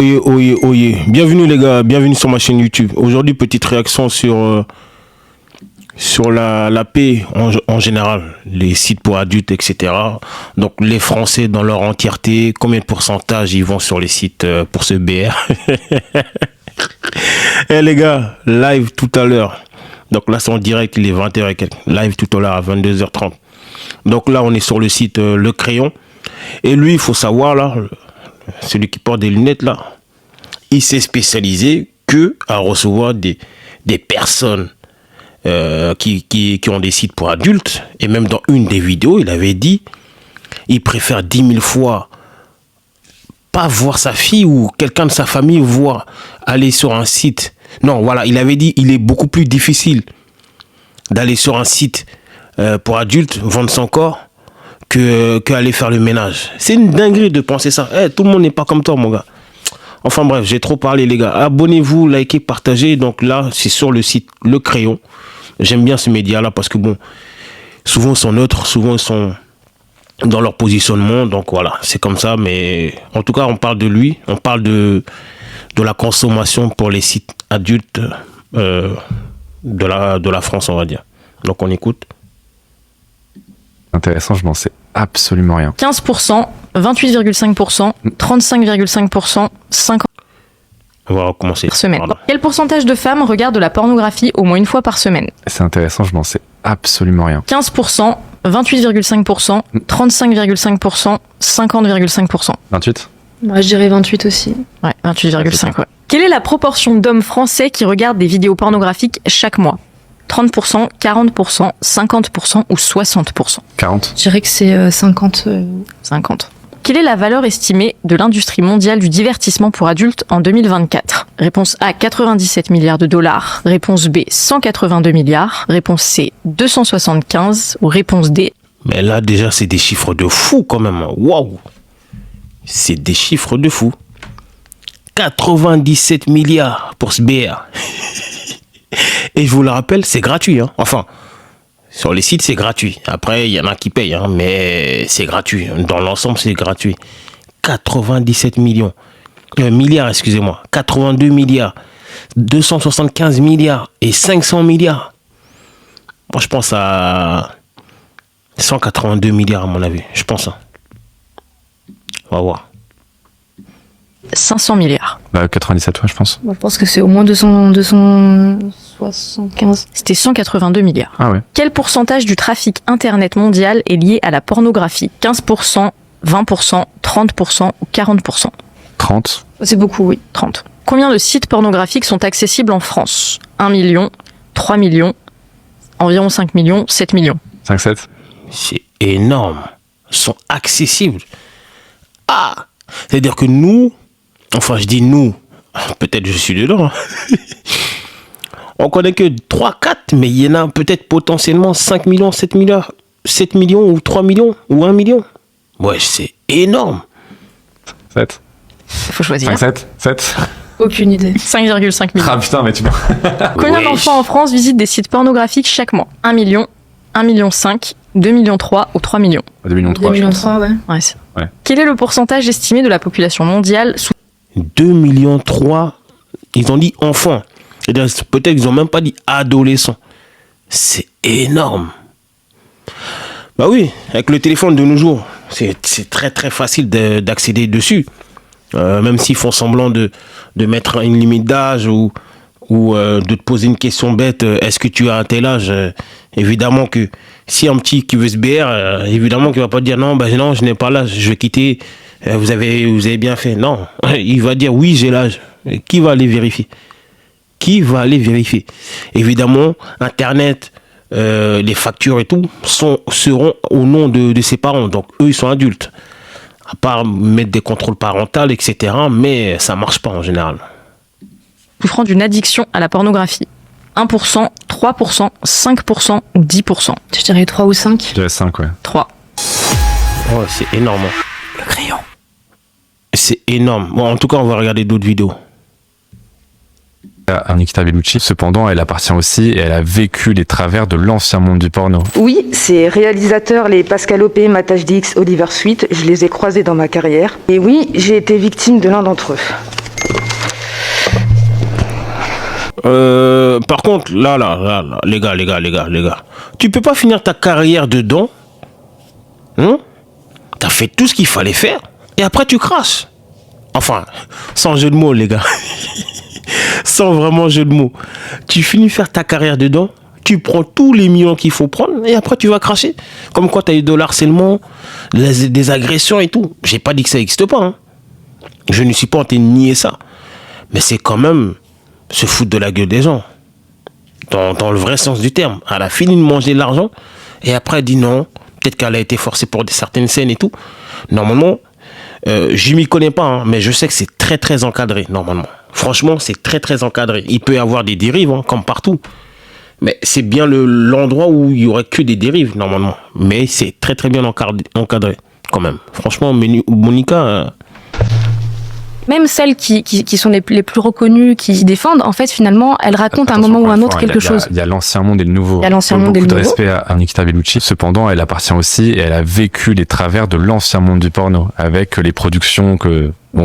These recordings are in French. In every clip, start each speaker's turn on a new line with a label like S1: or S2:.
S1: Oye, oye. Bienvenue les gars, bienvenue sur ma chaîne YouTube. Aujourd'hui, petite réaction sur la paix en général, les sites pour adultes, etc. Donc les Français dans leur entièreté, combien de pourcentage ils vont sur les sites pour ce BR? Eh les gars, live tout à l'heure. Donc là c'est en direct, il est 20h et quelques. Live tout à l'heure à 22h30. Donc là on est sur le site Le Crayon. Et lui, il faut savoir là, celui qui porte des lunettes là, il s'est spécialisé que à recevoir des personnes qui ont des sites pour adultes. Et même dans une des vidéos, il avait dit, il préfère 10 000 fois pas voir sa fille ou quelqu'un de sa famille voir aller sur un site. Non, voilà, il avait dit, il est beaucoup plus difficile d'aller sur un site pour adultes, vendre son corps, que aller faire le ménage. C'est une dinguerie de penser ça. Tout le monde n'est pas comme toi, mon gars. Enfin bref, j'ai trop parlé, les gars. Abonnez-vous, likez, partagez. Donc là, c'est sur le site Le Crayon. J'aime bien ce média-là parce que bon, souvent ils sont neutres, souvent ils sont dans leur positionnement. Donc voilà, c'est comme ça. Mais en tout cas, on parle de lui. On parle de la consommation pour les sites adultes de la France, on va dire. Donc on écoute.
S2: Intéressant, je n'en sais absolument rien.
S3: 15%, 28,5%, 35,5%, 50%
S1: On va recommencer.
S3: par semaine.
S1: Pardon.
S3: Quel pourcentage de femmes regardent de la pornographie au moins une fois par semaine?
S2: C'est intéressant, je n'en sais absolument rien.
S3: 15%, 28,5%, 35,5%, 50,5%.
S2: 28?
S4: Moi, je dirais 28 aussi.
S3: Ouais, 28,5, ouais. Quelle est la proportion d'hommes français qui regardent des vidéos pornographiques chaque mois? 30%, 40%, 50% ou 60%?
S2: 40?
S4: Je dirais que c'est 50.
S3: 50. Quelle est la valeur estimée de l'industrie mondiale du divertissement pour adultes en 2024? Réponse A, 97 milliards de dollars. Réponse B, 182 milliards. Réponse C, 275. Ou réponse D,
S1: Mais là, déjà, c'est des chiffres de fou quand même. Waouh! C'est des chiffres de fou. 97 milliards pour ce BR. Et je vous le rappelle, c'est gratuit. Hein. Enfin, sur les sites, c'est gratuit. Après, il y en a qui payent, hein, mais c'est gratuit. Dans l'ensemble, c'est gratuit. 97 millions. Milliards, excusez-moi. 82 milliards. 275 milliards. Et 500 milliards. Moi, je pense à 182 milliards, à mon avis. Je pense. Hein. On va voir.
S3: 500 milliards.
S2: Bah, 97, ouais, je pense.
S4: Moi, je pense que c'est au moins 275.
S3: C'était 182 milliards.
S2: Ah ouais.
S3: Quel pourcentage du trafic Internet mondial est lié à la pornographie? 15%, 20%, 30% ou 40%?
S2: 30?
S4: C'est beaucoup, oui.
S3: 30. Combien de sites pornographiques sont accessibles en France? 1 million, 3 millions, environ 5 millions, 7 millions.
S2: 5, 7?
S1: C'est énorme. Ils sont accessibles. Ah! C'est-à-dire que nous, enfin je dis nous, peut-être je suis dedans, hein. On connaît que 3, 4, mais il y en a peut-être potentiellement 5 millions, 7 millions, 7 millions ou 3 millions ou 1 million. Ouais, c'est énorme.
S2: 7?
S3: Il faut choisir.
S2: 5, 7? 7?
S4: Aucune idée.
S3: 5,5 millions.
S2: Ah putain, mais tu...
S3: Combien
S1: Ouais.
S3: d'enfants en France visitent des sites pornographiques chaque mois? 1 million, 1,5 million, 2 millions 3 ou 3 millions?
S2: 2 millions 3,
S4: 2
S2: je
S4: millions
S2: pense.
S4: 3, ouais.
S3: Ouais, c'est-
S2: Ouais.
S3: Quel est le pourcentage estimé de la population mondiale sous
S1: 2 millions 3, ils ont dit enfants. C'est-à-dire, peut-être qu'ils n'ont même pas dit adolescents. C'est énorme. Bah oui, avec le téléphone de nos jours, c'est très très facile d'accéder dessus. Même s'ils font semblant de mettre une limite d'âge ou de te poser une question bête, est-ce que tu as un tel âge? Évidemment que si un petit qui veut se BR, évidemment qu'il va pas dire non, non, je n'ai pas l'âge, je vais quitter, vous avez bien fait. Non, il va dire oui, j'ai l'âge. Qui va aller vérifier? Qui va aller vérifier? Évidemment, Internet, les factures et tout seront au nom de ses parents. Donc eux, ils sont adultes. À part mettre des contrôles parentaux, etc. Mais ça marche pas en général.
S3: souffrant d'une addiction à la pornographie? 1%, 3%, 5% ou 10%?
S4: Je dirais 3 ou 5.
S2: Je dirais 5, ouais.
S3: 3.
S1: Oh, c'est énorme. Hein.
S3: Le crayon.
S1: C'est énorme. Bon, en tout cas, on va regarder d'autres vidéos.
S2: À Nikita Bellucci, cependant, elle appartient aussi et elle a vécu les travers de l'ancien monde du porno.
S5: Oui, ces réalisateurs, les Pascal Opé, Matage DX, Oliver Sweet, je les ai croisés dans ma carrière. Et oui, j'ai été victime de l'un d'entre eux.
S1: Par contre, là, les gars, tu peux pas finir ta carrière dedans. T'as fait tout ce qu'il fallait faire et après tu crashes. Enfin, sans jeu de mots, les gars. Sans vraiment jeu de mots. Tu finis faire ta carrière dedans, tu prends tous les millions qu'il faut prendre et après tu vas cracher. Comme quoi tu as eu de l'harcèlement, des agressions et tout. J'ai pas dit que ça n'existe pas. Hein. Je ne suis pas en train de nier ça. Mais c'est quand même se foutre de la gueule des gens. Dans le vrai sens du terme. Elle a fini de manger de l'argent et après elle dit non. Peut-être qu'elle a été forcée pour certaines scènes et tout. Normalement, je m'y connais pas, hein, mais je sais que c'est très très encadré, normalement. Franchement, c'est très très encadré. Il peut y avoir des dérives, hein, comme partout. Mais c'est bien l'endroit où il y aurait que des dérives, normalement. Mais c'est très très bien encadré, quand même. Franchement, Monica...
S4: Même celles qui sont les plus reconnues, qui défendent, en fait, finalement, elles racontent à un moment ou à un autre quelque chose.
S2: Il y a l'ancien monde et le nouveau.
S4: Il y a l'ancien monde et le
S2: nouveau.
S4: nouveau.
S2: Beaucoup de respect à Nikita Bellucci. Cependant, elle appartient aussi et elle a vécu les travers de l'ancien monde du porno, avec les productions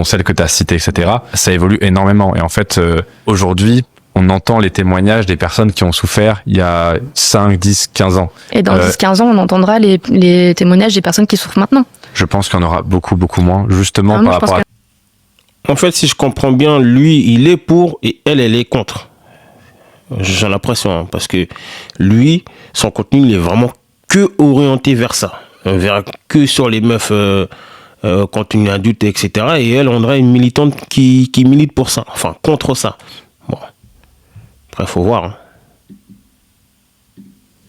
S2: celles que tu as citées, etc. Ça évolue énormément. Et en fait, aujourd'hui, on entend les témoignages des personnes qui ont souffert il y a 5, 10, 15 ans.
S4: Et dans 10-15 ans, on entendra les témoignages des personnes qui souffrent maintenant.
S2: Je pense qu'il y en aura beaucoup, beaucoup moins, justement par rapport à...
S1: En fait, si je comprends bien, lui, il est pour et elle est contre. J'ai l'impression, hein, parce que lui, son contenu, il est vraiment que orienté vers ça. Que sur les meufs contenu adulte, etc. Et elle, on dirait une militante qui milite pour ça. Enfin, contre ça. Bon. Après, il faut voir. Hein.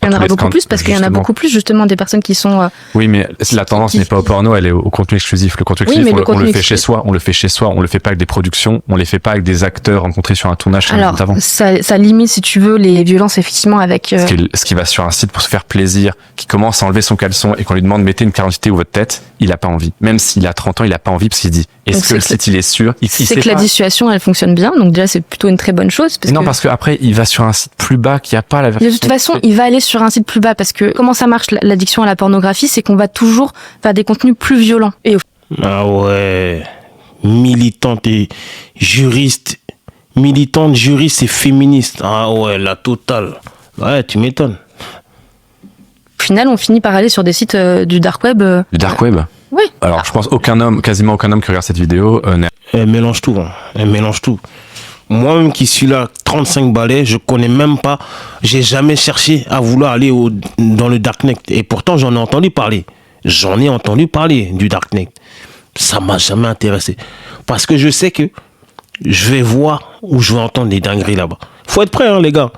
S4: Il y en aura beaucoup plus parce qu'il y en a beaucoup plus justement des personnes qui sont...
S2: Oui, mais la tendance n'est pas au porno, elle est au contenu exclusif. Le contenu exclusif, on le fait chez soi, on le fait chez soi, on le fait pas avec des productions, on les fait pas avec des acteurs rencontrés sur un tournage.
S4: Alors, ça limite, si tu veux, les violences effectivement avec...
S2: Ce qui va sur un site pour se faire plaisir, qui commence à enlever son caleçon et qu'on lui demande mettez une carte d'identité ou votre tête, il a pas envie. Même s'il a 30 ans, il a pas envie parce qu'il dit est-ce que le site il est sûr?
S4: C'est que la dissuasion elle fonctionne bien, donc déjà c'est plutôt une très bonne chose.
S2: Parce que après il va sur un site plus bas qui a pas la version.
S4: De toute façon, il va aller sur un site plus bas parce que comment ça marche l'addiction à la pornographie, c'est qu'on va toujours faire des contenus plus violents.
S1: Ah ouais, militante, juriste et féministe. Ah ouais, la totale. Ouais, tu m'étonnes.
S4: Au final, on finit par aller sur des sites du dark web.
S2: Du dark web.
S4: Oui.
S2: Alors, je pense quasiment aucun homme qui regarde cette vidéo
S1: Elle mélange tout. Hein. Elle mélange tout. Moi-même qui suis là, 35 balais, je connais même pas, j'ai jamais cherché à vouloir aller dans le darknet. Et pourtant, j'en ai entendu parler. J'en ai entendu parler du darknet. Ça m'a jamais intéressé. Parce que je sais que je vais voir ou je vais entendre des dingueries là-bas. Faut être prêt, hein, les gars.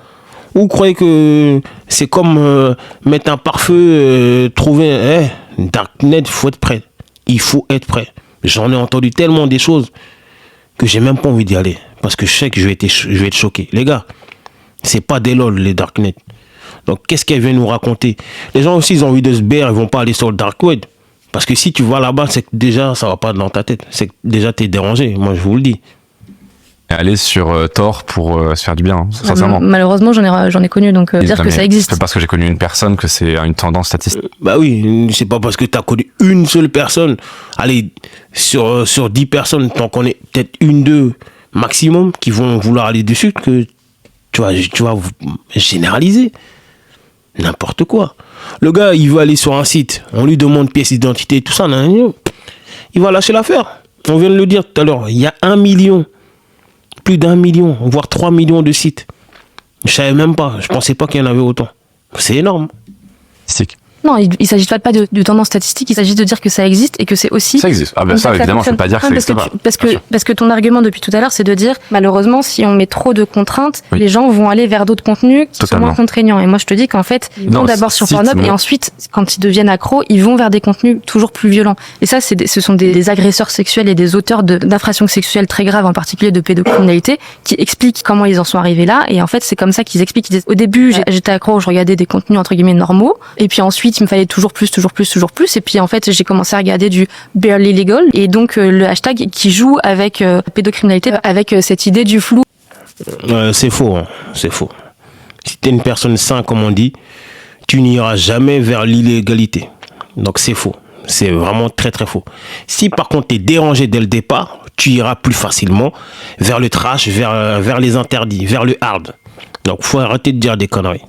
S1: Vous croyez que c'est comme mettre un pare-feu, trouver... darknet, faut être prêt. Il faut être prêt. J'en ai entendu tellement des choses que j'ai même pas envie d'y aller. Parce que je sais que je vais être choqué. Les gars, c'est pas des lol, les darknet. Donc, qu'est-ce qu'elle vient nous raconter? Les gens aussi, ils ont envie de se baire, ils vont pas aller sur le dark web. Parce que si tu vas là-bas, c'est que déjà, ça va pas dans ta tête. C'est que déjà, t'es dérangé. Moi, je vous le dis.
S2: Aller sur Tor pour se faire du bien, hein, sincèrement.
S4: Malheureusement, j'en ai connu, donc dire que ça existe.
S2: C'est parce que j'ai connu une personne que c'est une tendance statistique.
S1: Bah oui, c'est pas parce que tu as connu une seule personne. Allez, sur 10 personnes, t'en connais peut-être une, deux maximum qui vont vouloir aller dessus que tu vas généraliser. N'importe quoi. Le gars, il veut aller sur un site, on lui demande pièce d'identité, tout ça, il va lâcher l'affaire. On vient de le dire tout à l'heure, il y a 1 million. Plus d'1 million, voire 3 millions de sites. Je savais même pas, je pensais pas qu'il y en avait autant. C'est énorme.
S4: Non, il ne s'agit pas de tendance statistique, il s'agit de dire que ça existe et que c'est aussi...
S2: Ça existe. Ah ben ça, évidemment, je ne peux pas dire que ça existe pas.
S4: Parce que ton argument depuis tout à l'heure, c'est de dire, malheureusement, si on met trop de contraintes, les gens vont aller vers d'autres contenus qui sont moins contraignants. Et moi, je te dis qu'en fait, ils vont d'abord sur Pornhub et ensuite, quand ils deviennent accros, ils vont vers des contenus toujours plus violents. Et ça, ce sont des agresseurs sexuels et des auteurs d'infractions sexuelles très graves, en particulier de pédocriminalité, qui expliquent comment ils en sont arrivés là. Et en fait, c'est comme ça qu'ils expliquent. Au début, j'étais accro, je regardais des contenus entre guillemets normaux. Et puis ensuite, il me fallait toujours plus. Et puis en fait, j'ai commencé à regarder du barely legal. Et donc le hashtag qui joue avec pédocriminalité, avec cette idée du flou.
S1: C'est faux, hein. C'est faux. Si t'es une personne saine, comme on dit, tu n'iras jamais vers l'illégalité. Donc c'est faux. C'est vraiment très très faux. Si par contre tu es dérangé dès le départ, tu iras plus facilement vers le trash, vers les interdits, vers le hard. Donc faut arrêter de dire des conneries.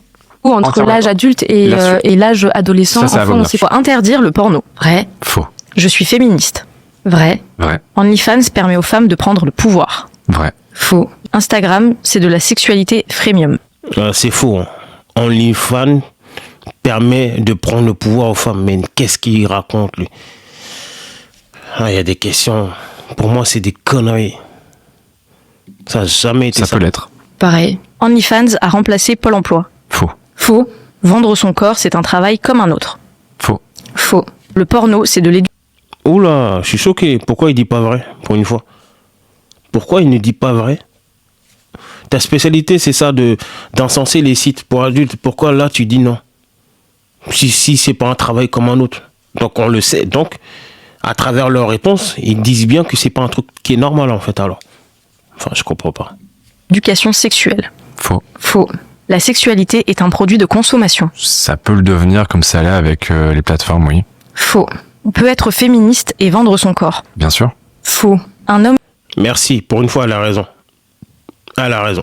S4: Ou entre l'âge adulte et l'âge adolescent, enfin, c'est quoi?
S3: Interdire le porno. Vrai.
S2: Faux.
S3: Je suis féministe. Vrai.
S2: Vrai.
S3: OnlyFans permet aux femmes de prendre le pouvoir.
S2: Vrai.
S3: Faux. Instagram, c'est de la sexualité freemium.
S1: C'est faux. Hein. OnlyFans permet de prendre le pouvoir aux femmes. Mais qu'est-ce qu'il raconte, lui? Il y a des questions. Pour moi, c'est des conneries. Ça n'a jamais été ça.
S2: Ça peut l'être.
S3: Pareil. OnlyFans a remplacé Pôle emploi.
S2: Faux.
S3: Faux. Vendre son corps, c'est un travail comme un autre.
S2: Faux.
S3: Faux. Le porno, c'est de l'éducation.
S1: Oula, je suis choqué. Pourquoi il dit pas vrai, pour une fois? Pourquoi il ne dit pas vrai? Ta spécialité, c'est ça, d'encenser les sites pour adultes. Pourquoi là, tu dis non? Si c'est pas un travail comme un autre. Donc, on le sait. Donc, à travers leurs réponses, ils disent bien que c'est pas un truc qui est normal, en fait, alors. Enfin, je comprends pas.
S3: Éducation sexuelle.
S2: Faux.
S3: Faux. La sexualité est un produit de consommation.
S2: Ça peut le devenir comme ça l'est avec les plateformes, oui.
S3: Faux. On peut être féministe et vendre son corps.
S2: Bien sûr.
S3: Faux. Un homme...
S1: Merci. Pour une fois, elle a raison. Elle a raison.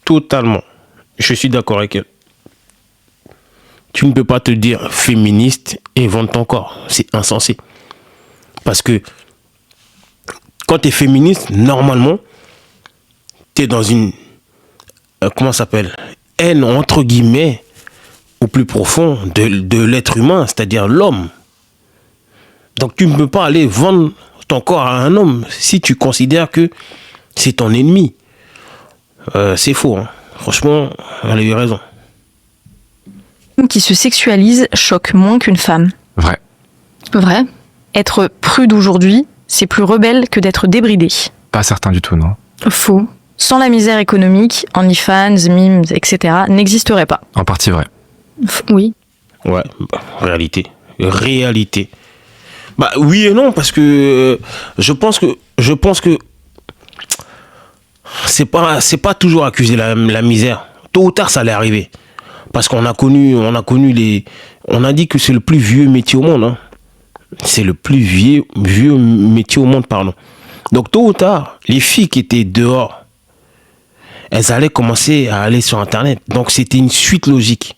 S1: Totalement. Je suis d'accord avec elle. Tu ne peux pas te dire féministe et vendre ton corps. C'est insensé. Parce que quand tu es féministe, normalement, tu es dans une... comment ça s'appelle? Haine, entre guillemets, au plus profond de l'être humain, c'est-à-dire l'homme. Donc tu ne peux pas aller vendre ton corps à un homme si tu considères que c'est ton ennemi. C'est faux. Hein. Franchement, elle a eu raison.
S3: Qui se sexualise choque moins qu'une femme.
S2: Vrai.
S3: Vrai. Être prude aujourd'hui, c'est plus rebelle que d'être débridé.
S2: Pas certain du tout, non.
S3: Faux. Sans la misère économique, OnlyFans, memes, etc. n'existerait pas.
S2: En partie vrai.
S3: Oui.
S1: Ouais, réalité. Réalité. Bah oui et non, parce que je pense que c'est pas toujours accuser la misère. Tôt ou tard, ça allait arriver. Parce qu'on a connu on a dit que c'est le plus vieux métier au monde. Hein. C'est le plus vieux métier au monde, pardon. Donc tôt ou tard, les filles qui étaient dehors, elles allaient commencer à aller sur Internet. Donc c'était une suite logique.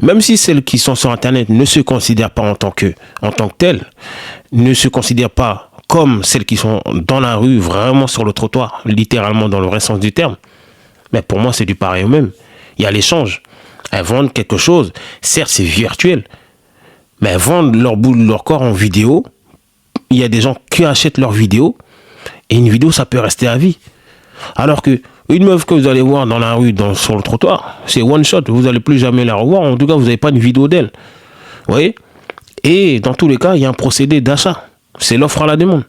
S1: Même si celles qui sont sur Internet ne se considèrent pas en tant que telles, ne se considèrent pas comme celles qui sont dans la rue, vraiment sur le trottoir, littéralement dans le vrai sens du terme, mais pour moi c'est du pareil au même. Il y a l'échange. Elles vendent quelque chose, certes c'est virtuel, mais elles vendent leur bout de leur corps en vidéo. Il y a des gens qui achètent leurs vidéos, et une vidéo ça peut rester à vie. Alors que une meuf que vous allez voir dans la rue, sur le trottoir, c'est one shot, vous n'allez plus jamais la revoir, en tout cas vous n'avez pas une vidéo d'elle. Vous voyez? Et dans tous les cas, il y a un procédé d'achat. C'est l'offre à la demande.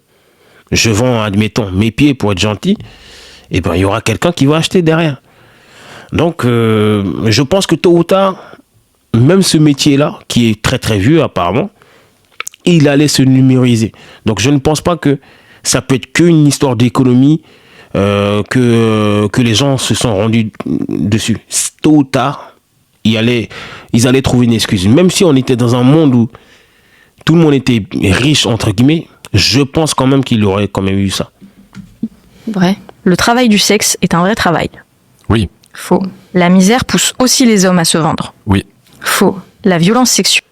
S1: Je vends, admettons, mes pieds pour être gentil, et ben il y aura quelqu'un qui va acheter derrière. Donc, je pense que tôt ou tard, même ce métier-là, qui est très très vieux apparemment, il allait se numériser. Donc, je ne pense pas que ça peut être qu'une histoire d'économie, que les gens se sont rendus dessus. Tôt ou tard, ils allaient trouver une excuse. Même si on était dans un monde où tout le monde était riche, entre guillemets, je pense quand même qu'il aurait quand même eu ça.
S3: Vrai. Le travail du sexe est un vrai travail.
S2: Oui.
S3: Faux. La misère pousse aussi les hommes à se vendre.
S2: Oui.
S3: Faux. La violence sexuelle.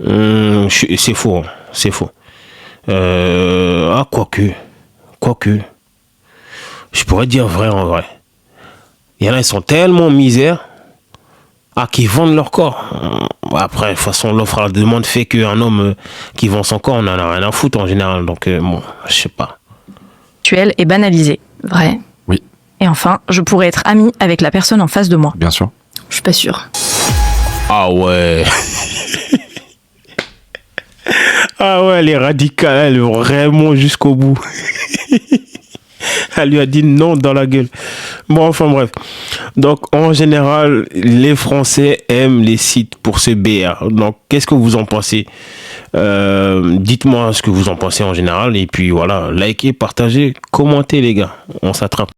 S1: C'est faux. Hein. C'est faux. Quoique. Je pourrais dire vrai en vrai. Il y en a, ils sont tellement misères qui vendent leur corps. Après, de toute façon, l'offre à la demande fait qu'un homme qui vend son corps, on en a rien à foutre en général. Donc, bon, je sais pas.
S3: Sexuel est banalisé. Vrai.
S2: Oui.
S3: Et enfin, je pourrais être amie avec la personne en face de moi.
S2: Bien sûr.
S3: Je suis pas sûre.
S1: Ah ouais. Ah ouais, elle est radicale, elle est vraiment jusqu'au bout. Elle lui a dit non dans la gueule. Bon, enfin bref. Donc, en général, les Français aiment les sites pour se BR. Donc, qu'est-ce que vous en pensez? Dites-moi ce que vous en pensez en général. Et puis voilà, likez, partagez, commentez les gars. On s'attrape.